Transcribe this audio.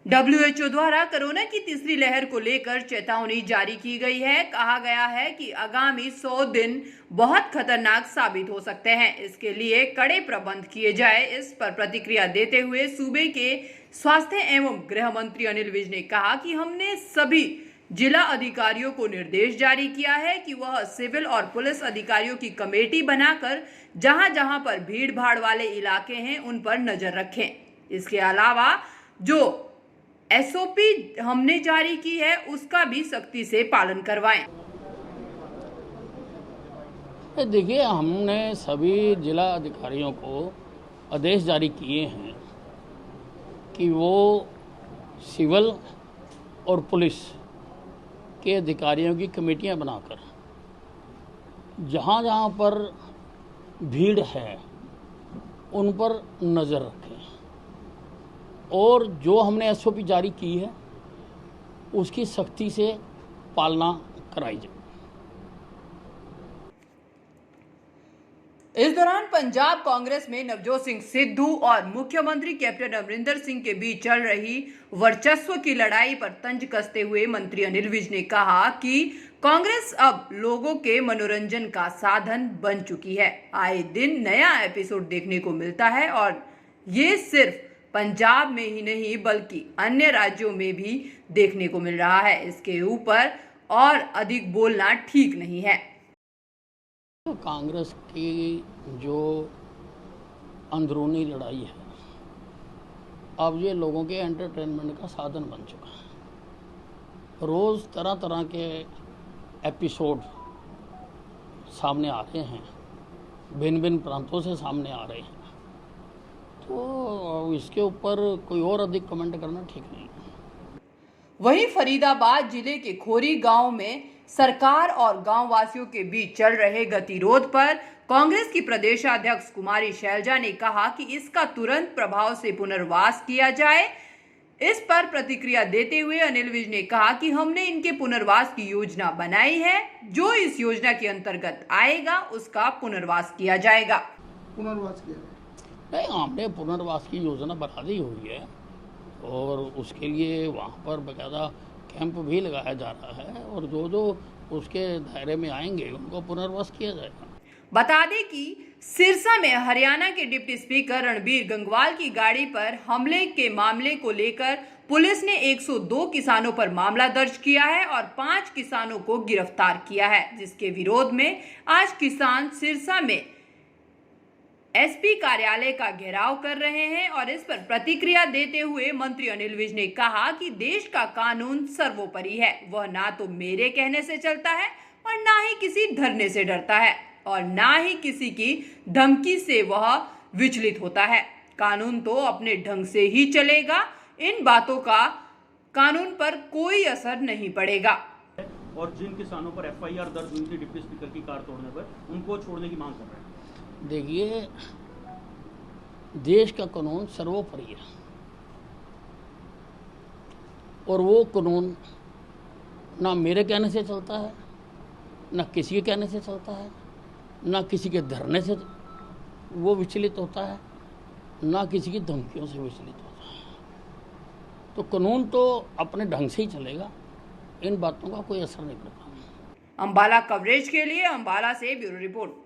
WHO द्वारा corona की तीसरी लहर को लेकर चेतावनी जारी की गई है। कहा गया है कि आगामी 100 दिन बहुत खतरनाक साबित हो सकते हैं। इसके लिए कड़े प्रबंध किए जाए। इस पर प्रतिक्रिया देते हुए सूबे के स्वास्थ्य एवं गृह मंत्री अनिल विज ने कहा कि हमने सभी जिला अधिकारियों को निर्देश जारी किया है कि वह सिविल और पुलिस अधिकारियों की कमेटी बनाकर जहां जहां पर भीड़ भाड़ वाले इलाके हैं उन पर नजर रखें। इसके अलावा जो SOP हमने जारी की है उसका भी सख्ती से पालन करवाएं। देखिए, हमने सभी जिला अधिकारियों को आदेश जारी किए हैं कि वो सिविल और पुलिस के अधिकारियों की कमेटियां बनाकर जहां जहां पर भीड़ है उन पर नज़र रखें और जो हमने SOP जारी की है उसकी सख्ती से पालना कराई जाए। इस दौरान पंजाब कांग्रेस में नवजोत सिंह सिद्धू और मुख्यमंत्री कैप्टन अमरिंदर सिंह के बीच चल रही वर्चस्व की लड़ाई पर तंज कसते हुए मंत्री अनिल विज ने कहा कि कांग्रेस अब लोगों के मनोरंजन का साधन बन चुकी है। आए दिन नया एपिसोड देखने को मिलता है और ये सिर्फ पंजाब में ही नहीं बल्कि अन्य राज्यों में भी देखने को मिल रहा है। इसके ऊपर और अधिक बोलना ठीक नहीं है। तो कांग्रेस की जो अंदरूनी लड़ाई है अब ये लोगों के एंटरटेनमेंट का साधन बन चुका है। रोज़ तरह तरह के एपिसोड सामने आ रहे हैं, भिन्न भिन्न प्रांतों से सामने आ रहे हैं, तो इसके ऊपर कोई और अधिक कमेंट करना ठीक नहीं। वहीं फरीदाबाद जिले के खोरी गांव में सरकार और गांव वासियों के बीच चल रहे गतिरोध पर कांग्रेस की प्रदेशाध्यक्ष कुमारी शैलजा ने कहा कि इसका तुरंत प्रभाव से पुनर्वास किया जाए। इस पर प्रतिक्रिया देते हुए अनिल विज ने कहा कि हमने इनके पुनर्वास की योजना बनाई है। जो इस योजना के अंतर्गत आएगा उसका पुनर्वास किया जाएगा। पुनर्वास किया नहीं, हमने पुनर्वास की योजना बना दी हुई है और उसके लिए वहाँ पर बाकायदा कैंप भी लगाया जा रहा है और जो जो उसके दायरे में आएंगे उनको पुनर्वास किया जाएगा। बता दें कि सिरसा में हरियाणा के डिप्टी स्पीकर रणबीर गंगवाल की गाड़ी पर हमले के मामले को लेकर पुलिस ने 102 किसानों पर मामला दर्ज किया है और 5 किसानों को गिरफ्तार किया है, जिसके विरोध में आज किसान सिरसा में SP कार्यालय का घेराव कर रहे हैं। और इस पर प्रतिक्रिया देते हुए मंत्री अनिल विज ने कहा कि देश का कानून सर्वोपरि है। वह ना तो मेरे कहने से चलता है और ना ही किसी धरने से डरता है और ना ही किसी की धमकी से वह विचलित होता है। कानून तो अपने ढंग से ही चलेगा। इन बातों का कानून पर कोई असर नहीं पड़ेगा। और जिन किसानों पर FIR दर्ज हुई थी डिप्टी स्पीकर की कार तोड़ने पर, उनको छोड़ने की मांग कर रहे हैं। देखिए, देश का कानून सर्वोपरि है और वो कानून ना मेरे कहने से चलता है, ना किसी के कहने से चलता है, ना किसी के धरने से वो विचलित होता है, ना किसी की धमकियों से विचलित होता है। तो कानून तो अपने ढंग से ही चलेगा, इन बातों का कोई असर नहीं पड़ता। अंबाला कवरेज के लिए अंबाला से ब्यूरो रिपोर्ट।